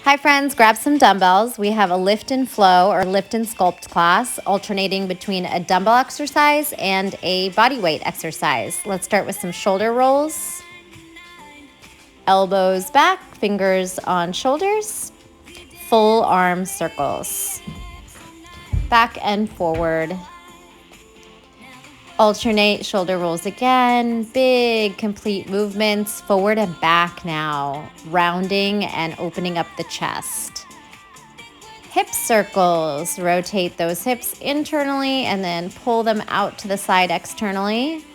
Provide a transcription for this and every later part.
Hi friends, grab some dumbbells. We have a lift and flow or lift and sculpt class alternating between a dumbbell exercise and a body weight exercise. Let's start with some shoulder rolls. Elbows back, fingers on shoulders. Full arm circles. Back and forward. Alternate shoulder rolls again. Big complete movements forward and back now. Rounding and opening up the chest. Hip circles. Rotate those hips internally and then pull them out to the side externally.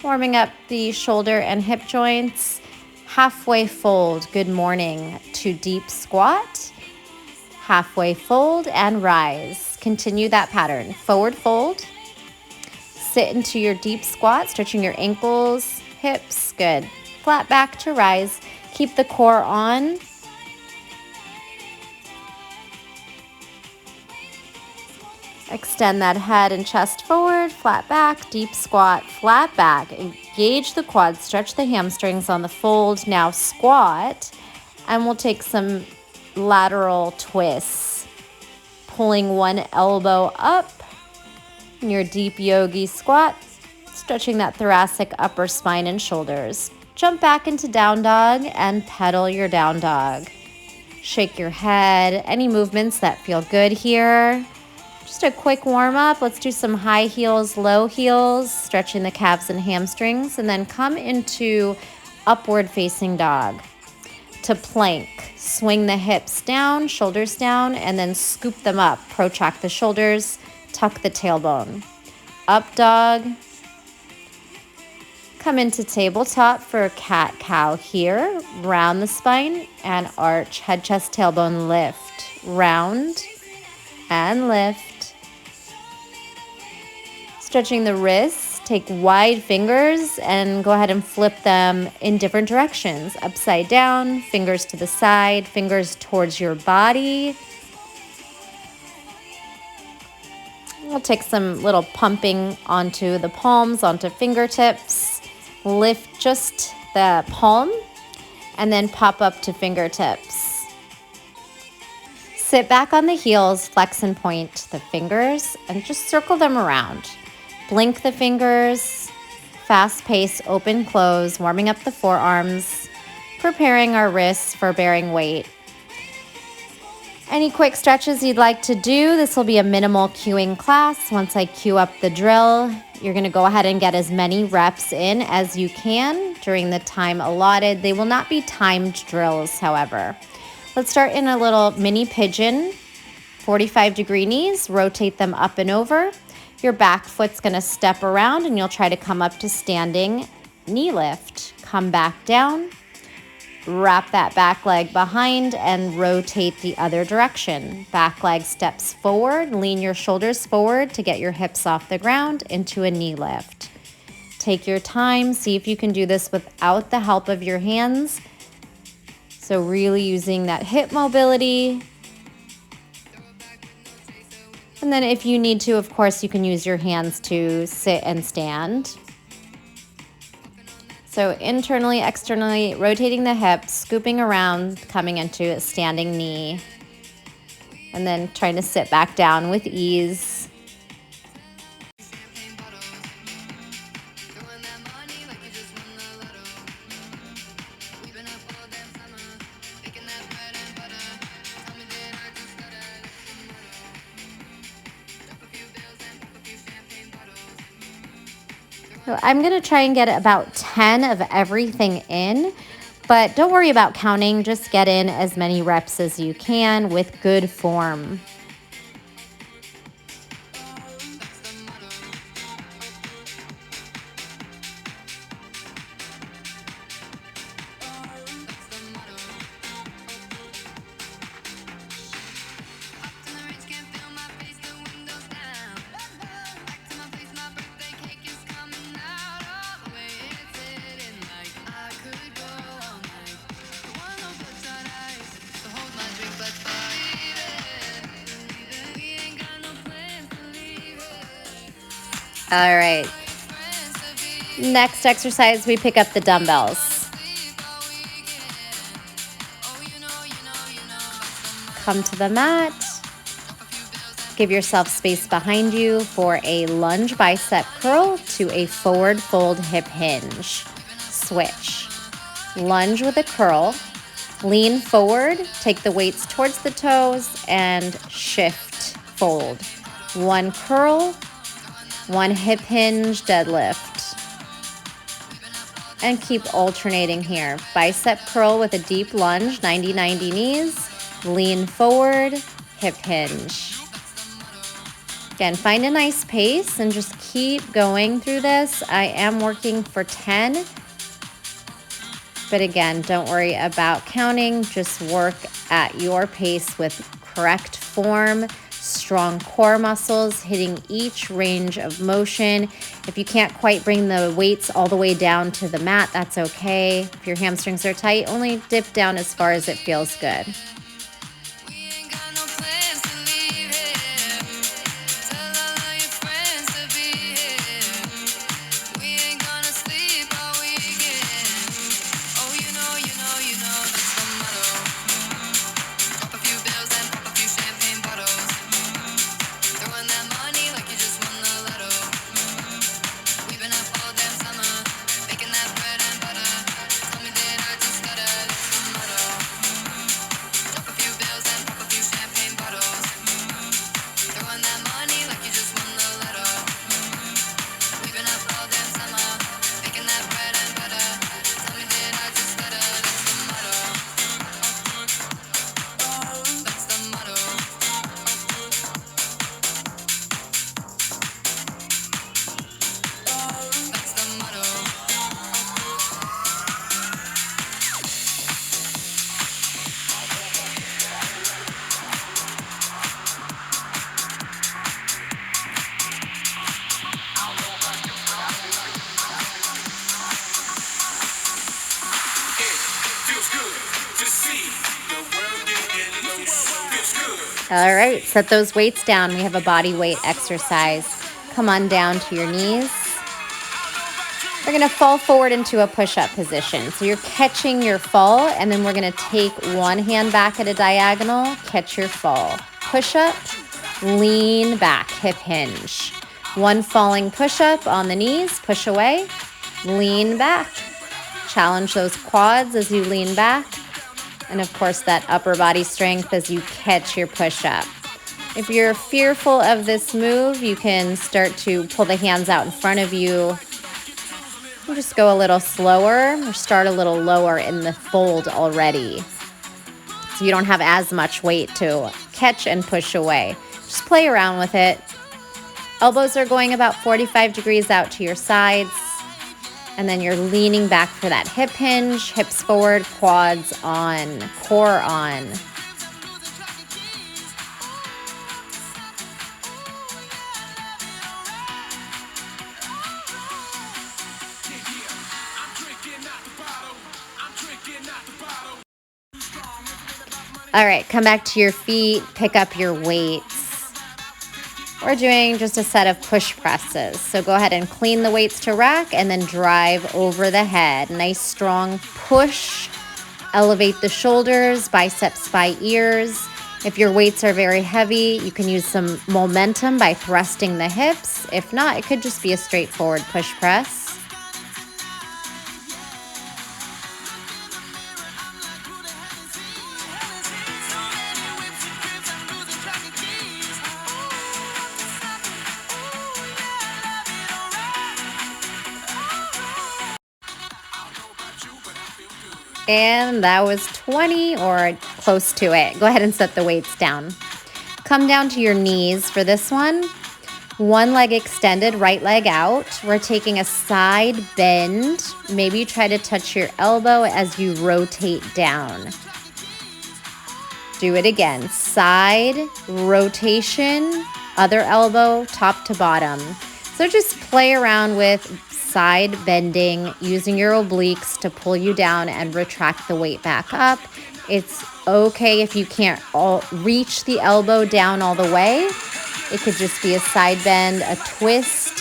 Warming up the shoulder and hip joints. Halfway fold. Good morning to deep squat. Halfway fold and rise. Continue that pattern. Forward fold. Sit into your deep squat, stretching your ankles, hips. Good. Flat back to rise. Keep the core on. Extend that head and chest forward, flat back, deep squat, flat back. Engage the quads, stretch the hamstrings on the fold. Now squat, and we'll take some lateral twists. Pulling one elbow up in your deep yogi squat, stretching that thoracic upper spine and shoulders. Jump back into down dog and pedal your down dog. Shake your head. Any movements that feel good here. Just a quick warm up. Let's do some high heels, low heels, stretching the calves and hamstrings, and then come into upward facing dog. To plank, swing the hips down, shoulders down, and then scoop them up. Protract the shoulders, tuck the tailbone. Up dog. Come into tabletop for cat cow here. Round the spine and arch. Head, chest, tailbone, lift. Round and lift. Stretching the wrists. Take wide fingers and go ahead and flip them in different directions. Upside down, fingers to the side, fingers towards your body. We'll take some little pumping onto the palms, onto fingertips. Lift just the palm and then pop up to fingertips. Sit back on the heels, flex and point the fingers and just circle them around. Blink the fingers, fast pace, open, close, warming up the forearms, preparing our wrists for bearing weight. Any quick stretches you'd like to do, this will be a minimal cueing class. Once I cue up the drill, you're gonna go ahead and get as many reps in as you can during the time allotted. They will not be timed drills, however. Let's start in a little mini pigeon, 45-degree knees, rotate them up and over. Your back foot's gonna step around and you'll try to come up to standing knee lift. Come back down, wrap that back leg behind and rotate the other direction. Back leg steps forward, lean your shoulders forward to get your hips off the ground into a knee lift. Take your time, see if you can do this without the help of your hands. So really using that hip mobility. And then if you need to, of course, you can use your hands to sit and stand. So internally, externally, rotating the hips, scooping around, coming into a standing knee. And then trying to sit back down with ease. So I'm going to try and get about 10 of everything in, but don't worry about counting. Just get in as many reps as you can with good form. All right. Next exercise, we pick up the dumbbells. come to the mat. Give yourself space behind you for a lunge bicep curl to a forward fold hip hinge. Switch. Lunge with a curl. Lean forward, take the weights towards the toes, and shift, fold. One curl, one hip hinge deadlift. And keep alternating here. Bicep curl with a deep lunge, 90-90 knees. Lean forward, hip hinge. Again, find a nice pace and just keep going through this. I am working for 10. But again, don't worry about counting. Just work at your pace with correct form, strong core muscles, hitting each range of motion. If you can't quite bring the weights all the way down to the mat, that's okay. If your hamstrings are tight, only dip down as far as it feels good. All right, set those weights down. We have a body weight exercise. Come on down to your knees. We're gonna fall forward into a push-up position. So you're catching your fall, and then we're gonna take one hand back at a diagonal, catch your fall. Push-up, lean back, hip hinge. One falling push-up on the knees, push away, lean back. Challenge those quads as you lean back. And of course, that upper body strength as you catch your push-up. If you're fearful of this move, you can start to pull the hands out in front of you. You just go a little slower or start a little lower in the fold already. So you don't have as much weight to catch and push away. Just play around with it. Elbows are going about 45 degrees out to your sides. And then you're leaning back for that hip hinge, hips forward, quads on, core on. All right, come back to your feet, pick up your weights. We're doing just a set of push presses. So go ahead and clean the weights to rack and then drive over the head. Nice strong push. Elevate the shoulders, biceps by ears. If your weights are very heavy, you can use some momentum by thrusting the hips. If not, it could just be a straightforward push press. And that was 20 or close to it. Go ahead and set the weights down. Come down to your knees for this one. One leg extended, right leg out. We're taking a side bend. Maybe you try to touch your elbow as you rotate down. Do it again. Side rotation, other elbow, top to bottom. So just play around with side bending, using your obliques to pull you down and retract the weight back up. It's okay if you can't reach the elbow down all the way. It could just be a side bend, a twist,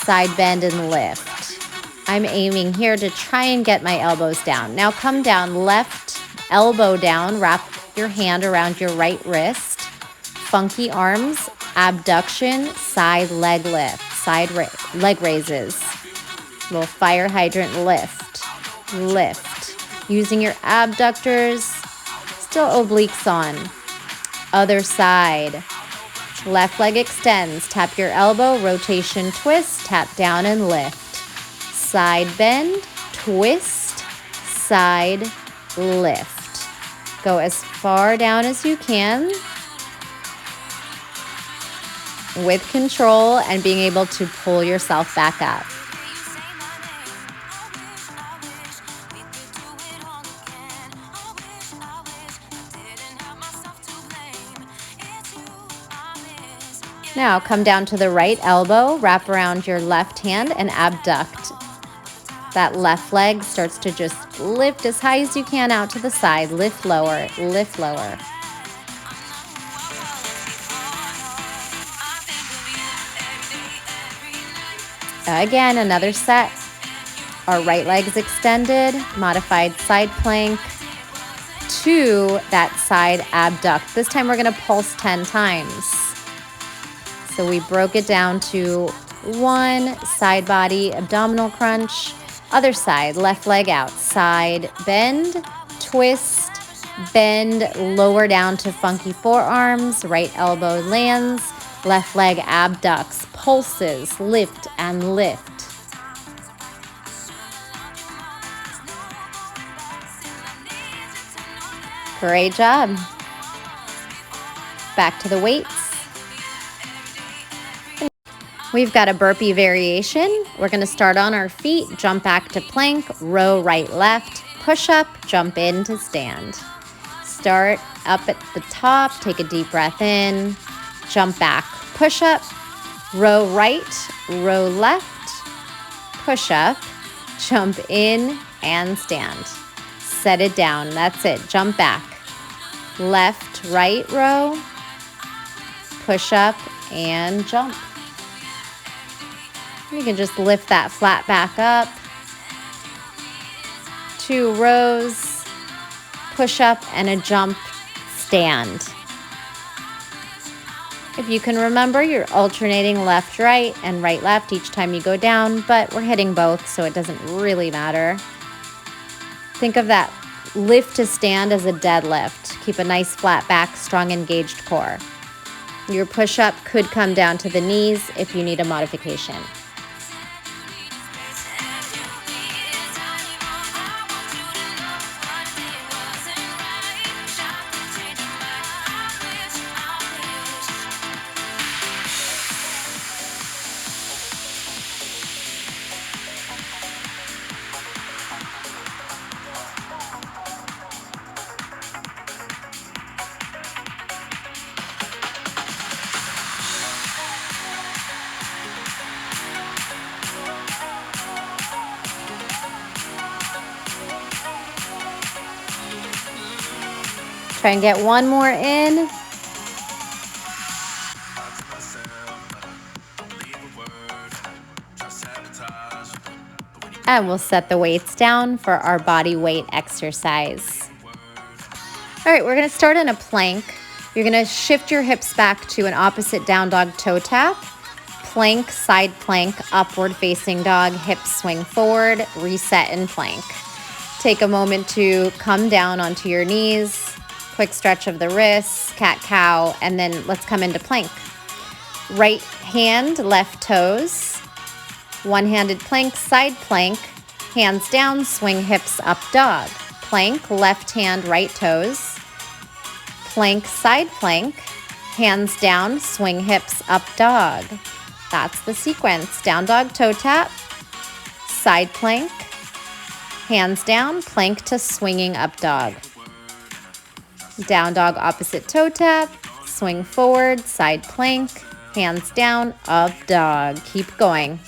side bend, and lift. I'm aiming here to try and get my elbows down. Now come down, left elbow down, wrap your hand around your right wrist. Funky arms, abduction, side leg lift, leg raises. Little fire hydrant lift, lift. Using your abductors, still obliques on. Other side. Left leg extends, tap your elbow, rotation, twist, tap down and lift. Side bend, twist, side, lift. Go as far down as you can with control and being able to pull yourself back up. Now come down to the right elbow, wrap around your left hand and abduct. That left leg starts to just lift as high as you can out to the side. Lift lower, lift lower. Again, another set. Our right leg's extended, modified side plank to that side abduct. This time we're gonna pulse 10 times. So we broke it down to 1, side body, abdominal crunch. Other side, left leg out, side bend, twist, bend, lower down to funky forearms, right elbow lands, left leg abducts, pulses, lift and lift. Great job. Back to the weights. We've got a burpee variation. We're gonna start on our feet, jump back to plank, row right, left, push up, jump into stand. Start up at the top, take a deep breath in, jump back, push up, row right, row left, push up, jump in and stand. Set it down, that's it, jump back. Left, right row, push up and jump. You can just lift that flat back up. 2 rows, push up and a jump, stand. If you can remember, you're alternating left, right and right, left each time you go down, but we're hitting both, so it doesn't really matter. Think of that lift to stand as a deadlift. Keep a nice flat back, strong engaged core. Your push-up could come down to the knees if you need a modification. Try and get one more in. And we'll set the weights down for our body weight exercise. All right, we're gonna start in a plank. You're gonna shift your hips back to an opposite down dog toe tap. Plank, side plank, upward facing dog, hips swing forward, reset in plank. Take a moment to come down onto your knees. Quick stretch of the wrists, cat-cow, and then let's come into plank. Right hand, left toes. One-handed plank, side plank. Hands down, swing hips up dog. Plank, left hand, right toes. Plank, side plank. Hands down, swing hips up dog. That's the sequence. Down dog, toe tap. Side plank. Hands down, plank to swinging up dog. Down dog, opposite toe tap, swing forward, side plank, hands down, up dog. Keep going.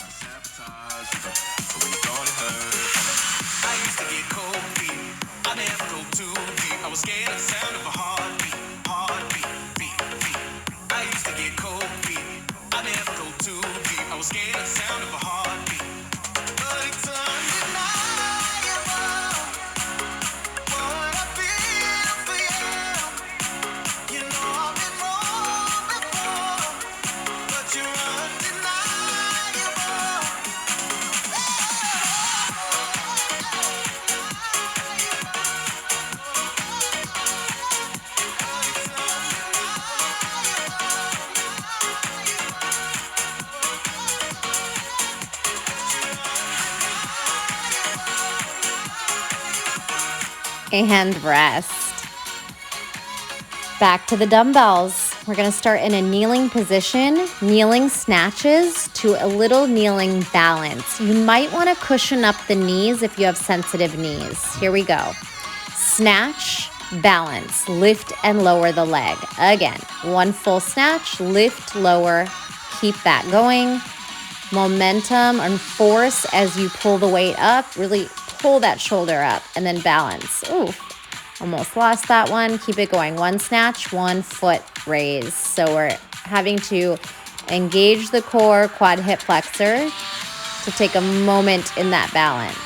and rest. Back to the dumbbells. We're gonna start in a kneeling position, kneeling snatches to a little kneeling balance. You might wanna cushion up the knees if you have sensitive knees. Here we go. Snatch, balance, lift and lower the leg. Again, one full snatch, lift, lower, keep that going. Momentum and force as you pull the weight up, really pull that shoulder up and then balance. Ooh, almost lost that one. Keep it going. One snatch, one foot raise. So we're having to engage the core, quad hip flexor to take a moment in that balance.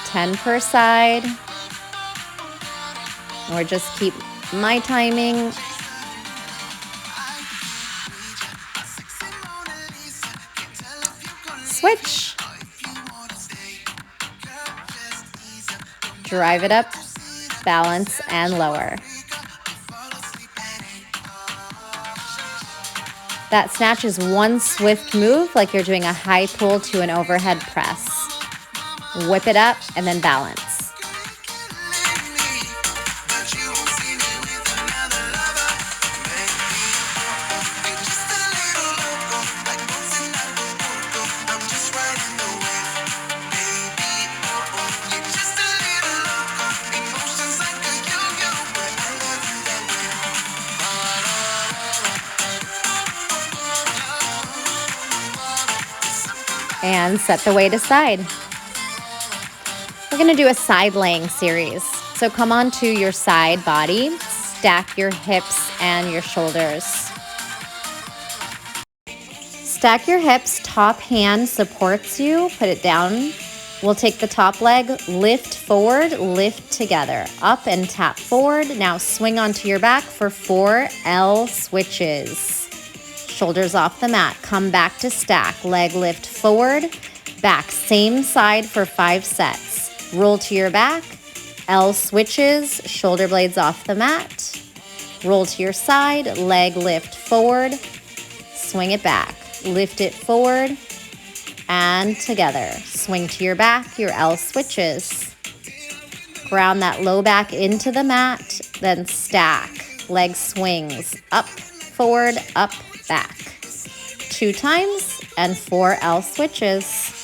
10 per side. Or just keep my timing. Switch. Drive it up, balance, and lower. That snatch is one swift move, like you're doing a high pull to an overhead press. Whip it up and then balance. And set the weight aside. We're gonna do a side laying series. So come onto your side body, stack your hips and your shoulders. Stack your hips, top hand supports you, put it down. We'll take the top leg, lift forward, lift together, up and tap forward. Now swing onto your back for 4 L switches. Shoulders off the mat, come back to stack, leg lift forward, back, same side for 5 sets. Roll to your back, L switches, shoulder blades off the mat. Roll to your side, leg lift forward, swing it back, lift it forward, and together. Swing to your back, your L switches. Ground that low back into the mat, then stack, leg swings, up, forward, up, back. 2 times and 4 L switches.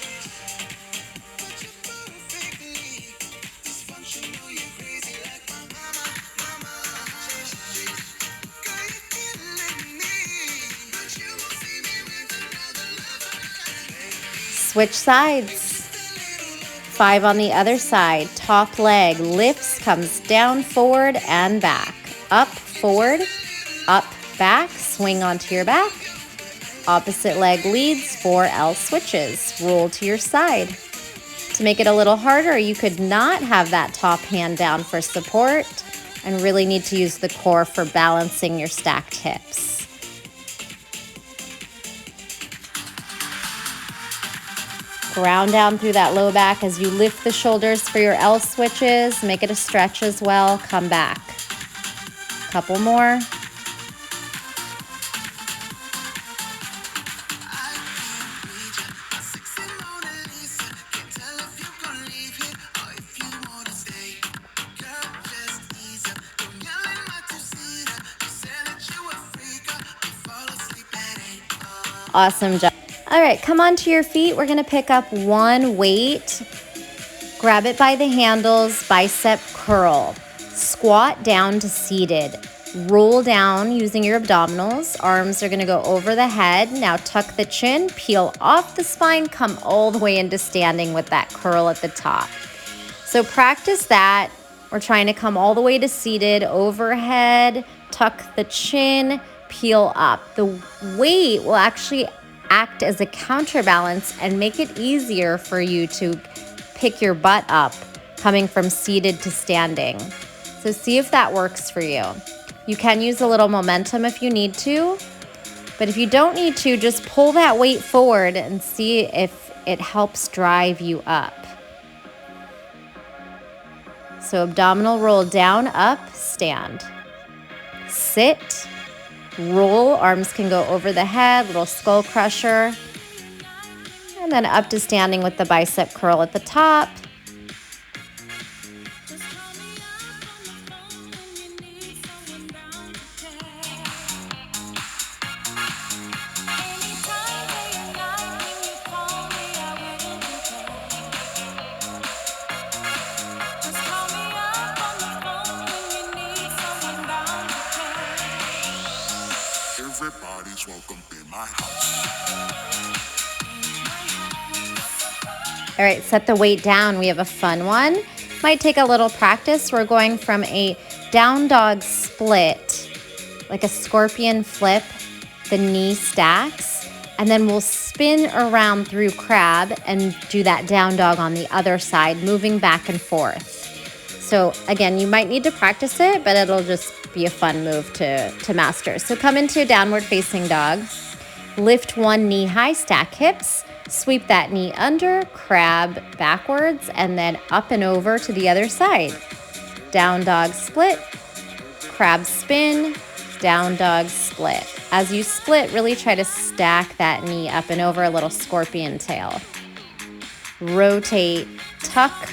Switch sides. 5 on the other side. Top leg lifts, comes down, forward, and back. Up, forward, up, back, swing onto your back. Opposite leg leads, 4 L switches. Roll to your side. To make it a little harder, you could not have that top hand down for support and really need to use the core for balancing your stacked hips. Ground down through that low back as you lift the shoulders for your L switches. Make it a stretch as well. Come back. Couple more. Awesome job. All right, come onto your feet. We're gonna pick up one weight. Grab it by the handles, bicep curl. Squat down to seated. Roll down using your abdominals. Arms are gonna go over the head. Now tuck the chin, peel off the spine, come all the way into standing with that curl at the top. So practice that. We're trying to come all the way to seated, overhead, tuck the chin, peel up. The weight will actually act as a counterbalance and make it easier for you to pick your butt up coming from seated to standing. So see if that works for you. You can use a little momentum if you need to, but if you don't need to, just pull that weight forward and see if it helps drive you up. So abdominal roll down, up, stand. Sit. Roll, arms can go over the head, little skull crusher. And then up to standing with the bicep curl at the top. Everybody's welcome in my house. All right, set the weight down. We have a fun one. Might take a little practice. We're going from a down dog split, like a scorpion flip, the knee stacks, and then we'll spin around through crab and do that down dog on the other side, moving back and forth. So again, you might need to practice it, but it'll just be a fun move to master. So come into a downward facing dog, lift one knee high, stack hips, sweep that knee under, crab backwards, and then up and over to the other side. Down dog split, crab spin, down dog split. As you split, really try to stack that knee up and over, a little scorpion tail. Rotate, tuck,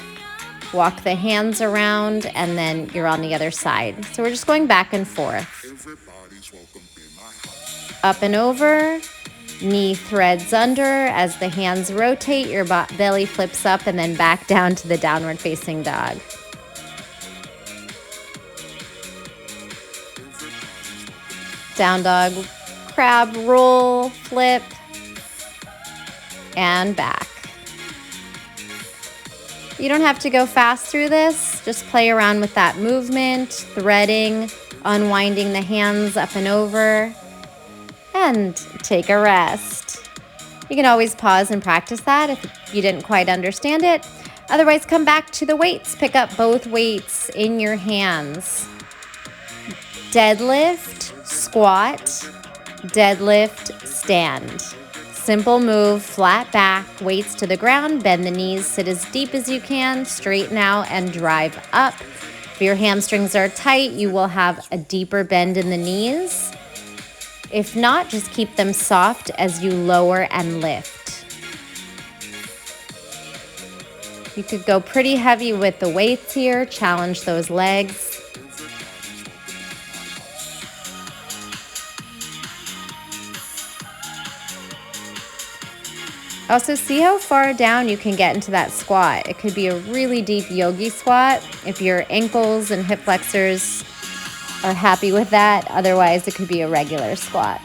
walk the hands around, and then you're on the other side. So we're just going back and forth. Up and over, knee threads under. As the hands rotate, your belly flips up and then back down to the downward facing dog. Down dog, crab, roll, flip, and back. You don't have to go fast through this. Just play around with that movement, threading, unwinding the hands up and over, and take a rest. You can always pause and practice that if you didn't quite understand it. Otherwise, come back to the weights. Pick up both weights in your hands. Deadlift, squat, deadlift, stand. Simple move, flat back, weights to the ground, bend the knees, sit as deep as you can, straighten out and drive up. If your hamstrings are tight, you will have a deeper bend in the knees. If not, just keep them soft as you lower and lift. You could go pretty heavy with the weights here, challenge those legs. Also, see how far down you can get into that squat. It could be a really deep yogi squat if your ankles and hip flexors are happy with that. Otherwise, it could be a regular squat.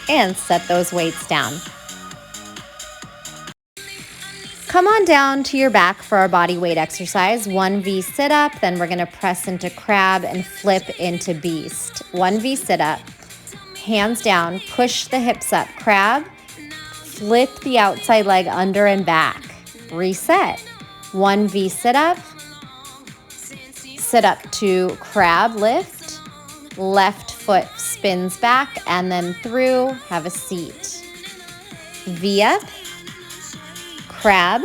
And set those weights down. Come on down to your back for our body weight exercise. 1V sit up, then we're gonna press into crab and flip into beast. 1V sit up, hands down, push the hips up, crab, flip the outside leg under and back, reset. 1V sit up to crab lift, left foot spins back and then through, have a seat. V up, crab,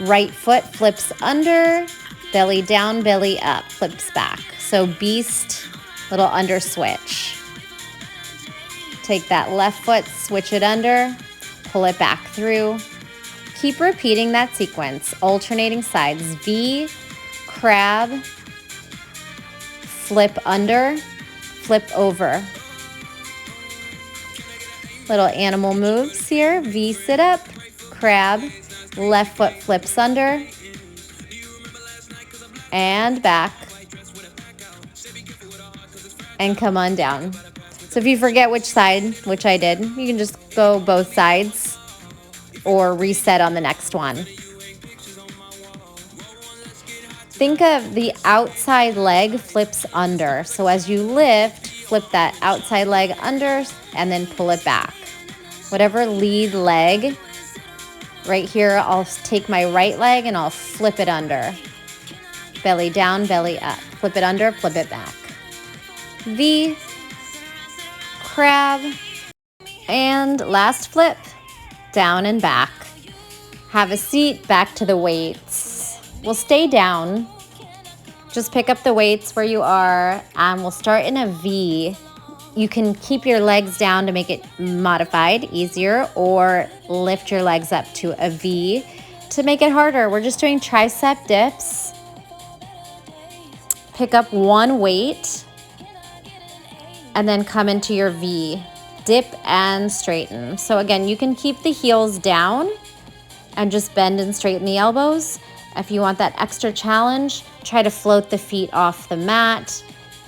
right foot flips under, belly down, belly up, flips back. So beast, little under switch. Take that left foot, switch it under, pull it back through. Keep repeating that sequence, alternating sides. V, crab, flip under, flip over. Little animal moves here. V sit up, crab, left foot flips under, and back, and come on down. So if you forget which side, which I did, you can just go both sides or reset on the next one. Think of the outside leg flips under. So as you lift, flip that outside leg under and then pull it back. Whatever lead leg. Right here, I'll take my right leg and I'll flip it under. Belly down, belly up. Flip it under, flip it back. V, crab, and last flip, down and back. Have a seat, back to the weights. We'll stay down Just pick up the weights where you are, and we'll start in a V. You can keep your legs down to make it modified, easier, or lift your legs up to a V to make it harder. We're just doing tricep dips. Pick up one weight, and then come into your V. Dip and straighten. So again, you can keep the heels down and just bend and straighten the elbows. If you want that extra challenge, try to float the feet off the mat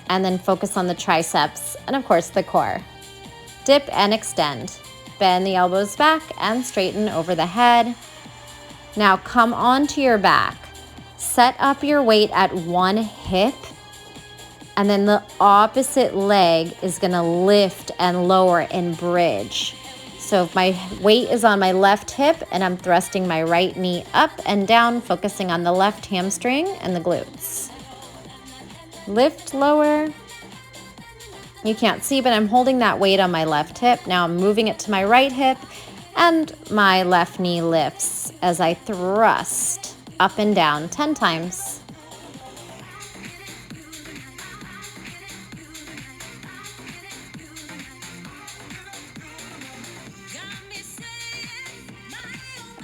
and then focus on the triceps and of course the core. Dip and extend. Bend the elbows back and straighten over the head. Now come onto your back. Set up your weight at one hip, and then the opposite leg is gonna lift and lower and bridge. So if my weight is on my left hip and I'm thrusting my right knee up and down, focusing on the left hamstring and the glutes. Lift, lower. You can't see, but I'm holding that weight on my left hip. Now I'm moving it to my right hip, and my left knee lifts as I thrust up and down 10 times.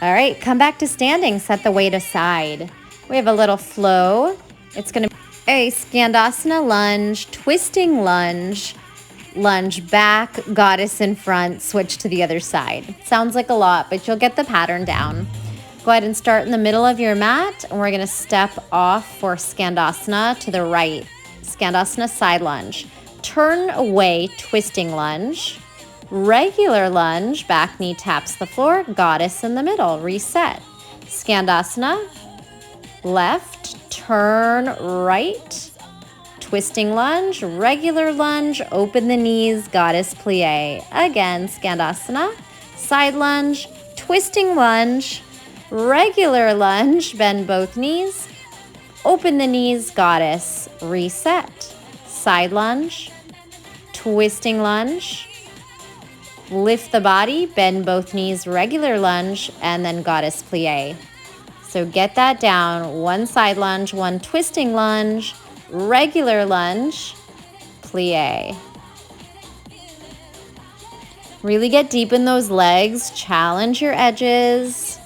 All right, come back to standing. Set the weight aside. We have a little flow. It's going to be a Skandasana lunge, twisting lunge, lunge back, goddess in front, switch to the other side. Sounds like a lot, but you'll get the pattern down. Go ahead and start in the middle of your mat, and we're going to step off for Skandasana to the right. Skandasana side lunge. Turn away, twisting lunge. Regular lunge, back knee taps the floor, goddess in the middle, reset. Skandasana, left, turn right, twisting lunge, regular lunge, open the knees, goddess plie. Again, Skandasana, side lunge, twisting lunge, regular lunge, bend both knees, open the knees, goddess, reset. Side lunge, twisting lunge, lift the body, bend both knees, regular lunge, and then goddess plie. So get that down. One side lunge, one twisting lunge, regular lunge, plie. Really get deep in those legs. Challenge your edges.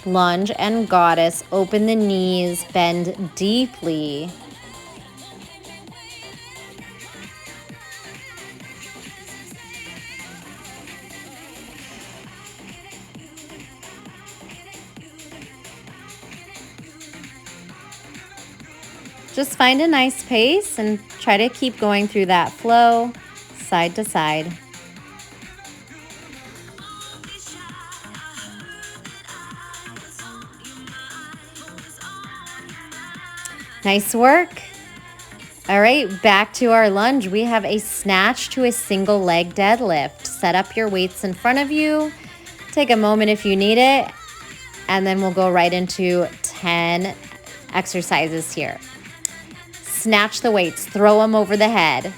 Lunge and goddess. Open the knees, bend deeply. Just find a nice pace and try to keep going through that flow, side to side. Nice work. All right, back to our lunge. We have a snatch to a single leg deadlift. Set up your weights in front of you. Take a moment if you need it, and then we'll go right into 10 exercises here. Snatch the weights, throw them over the head.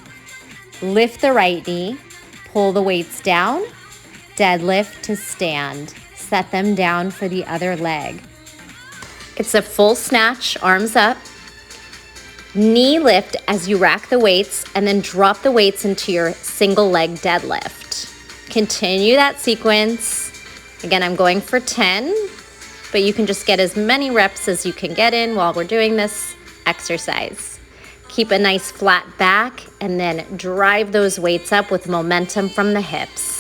Lift the right knee, pull the weights down, deadlift to stand. Set them down for the other leg. It's a full snatch, arms up. Knee lift as you rack the weights, and then drop the weights into your single leg deadlift. Continue that sequence. Again, I'm going for 10, but you can just get as many reps as you can get in while we're doing this exercise. Keep a nice flat back, and then drive those weights up with momentum from the hips.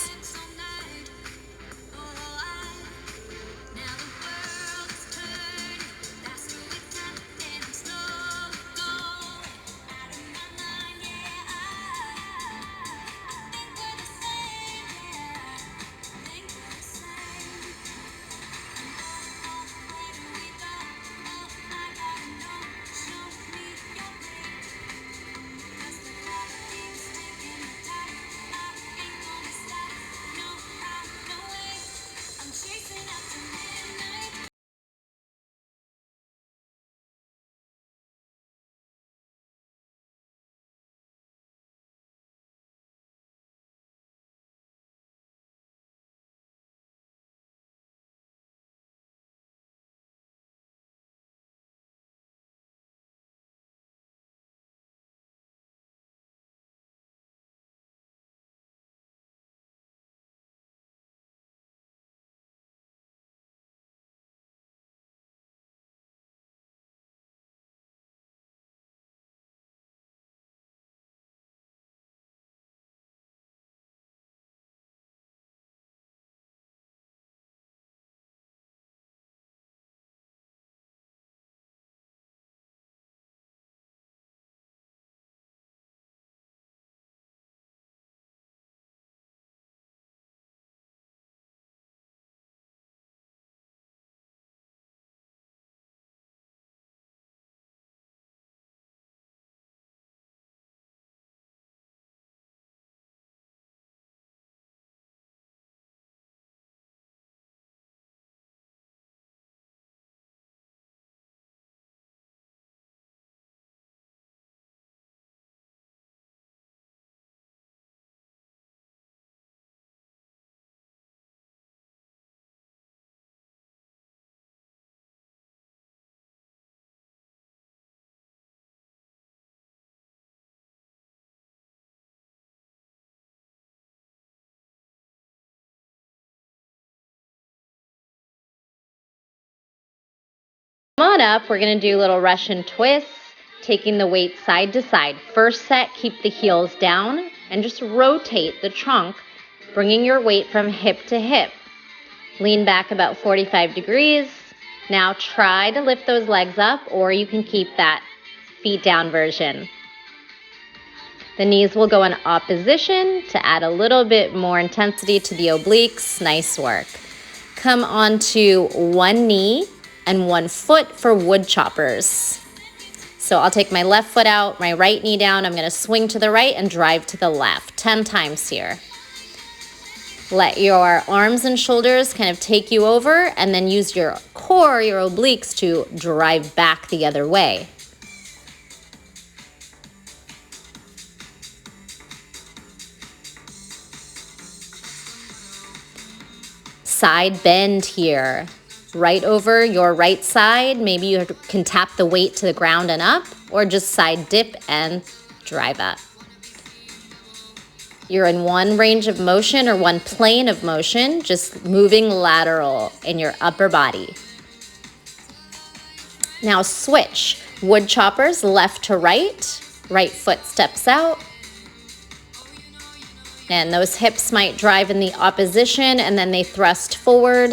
Come on up, we're gonna do little Russian twists, taking the weight side to side. First set, keep the heels down and just rotate the trunk, bringing your weight from hip to hip. Lean back about 45 degrees. Now try to lift those legs up, or you can keep that feet down version. The knees will go in opposition to add a little bit more intensity to the obliques. Nice work. Come onto one knee and 1 foot for wood choppers. So I'll take my left foot out, my right knee down. I'm gonna swing to the right and drive to the left 10 times here. Let your arms and shoulders kind of take you over, and then use your core, your obliques, to drive back the other way. Side bend here. Right over your right side. Maybe you can tap the weight to the ground and up, or just side dip and drive up. You're in one range of motion or one plane of motion, just moving lateral in your upper body. Now switch. Wood choppers, left to right. Right foot steps out. And those hips might drive in the opposition, and then they thrust forward.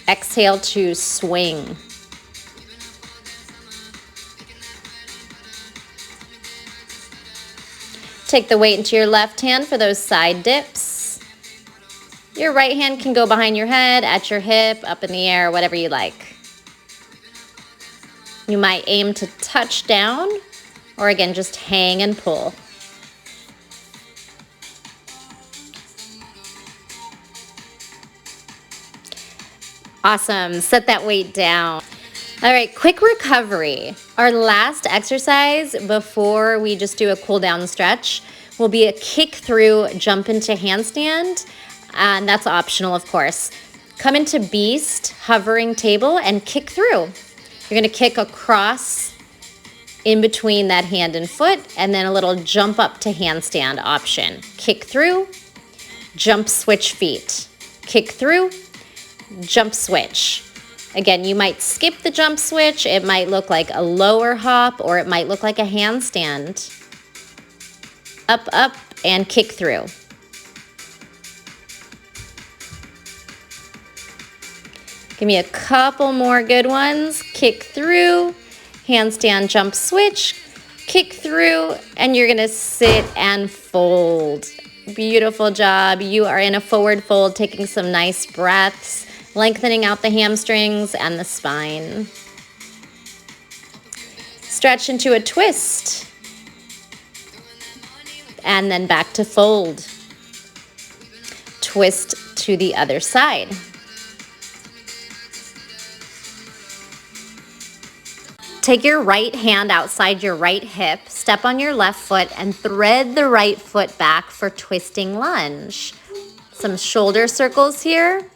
Exhale to swing. Take the weight into your left hand for those side dips. Your right hand can go behind your head, at your hip, up in the air, whatever you like. You might aim to touch down, or again, just hang and pull. Awesome, set that weight down. All right, quick recovery. Our last exercise before we just do a cool down stretch will be a kick through, jump into handstand, and that's optional, of course. Come into beast, hovering table, and kick through. You're gonna kick across in between that hand and foot, and then a little jump up to handstand option. Kick through, jump switch feet. Kick through, jump switch. Again, you might skip the jump switch. It might look like a lower hop, or it might look like a handstand. Up, up, and kick through. Give me a couple more good ones. Kick through, handstand jump switch, kick through, and you're gonna sit and fold. Beautiful job. You are in a forward fold, taking some nice breaths, lengthening out the hamstrings and the spine. Stretch into a twist. And then back to fold. Twist to the other side. Take your right hand outside your right hip, step on your left foot, and thread the right foot back for twisting lunge. Some shoulder circles here.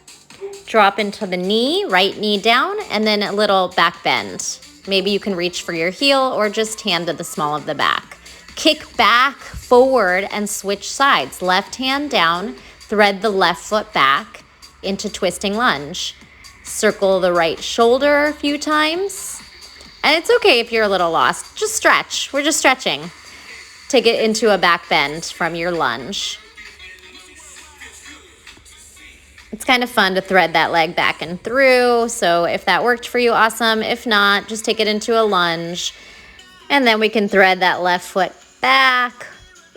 Drop into the knee, right knee down, and then a little back bend. Maybe you can reach for your heel or just hand to the small of the back. Kick back, forward, and switch sides. Left hand down, thread the left foot back into twisting lunge. Circle the right shoulder a few times. And it's okay if you're a little lost. Just stretch. We're just stretching. Take it into a back bend from your lunge. It's kind of fun to thread that leg back and through. So if that worked for you, awesome. If not, just take it into a lunge. And then we can thread that left foot back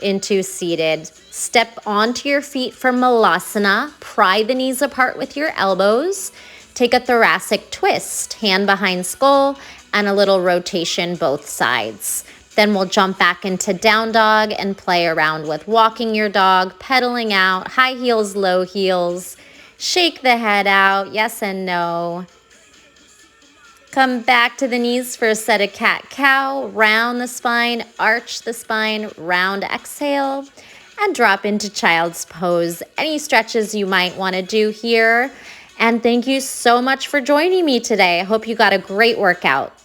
into seated. Step onto your feet for Malasana. Pry the knees apart with your elbows. Take a thoracic twist, hand behind skull, and a little rotation both sides. Then we'll jump back into down dog and play around with walking your dog, pedaling out, high heels, low heels. Shake the head out, yes and no. Come back to the knees for a set of cat-cow. Round the spine, arch the spine, round exhale, and drop into child's pose. Any stretches you might want to do here. And thank you so much for joining me today. I hope you got a great workout.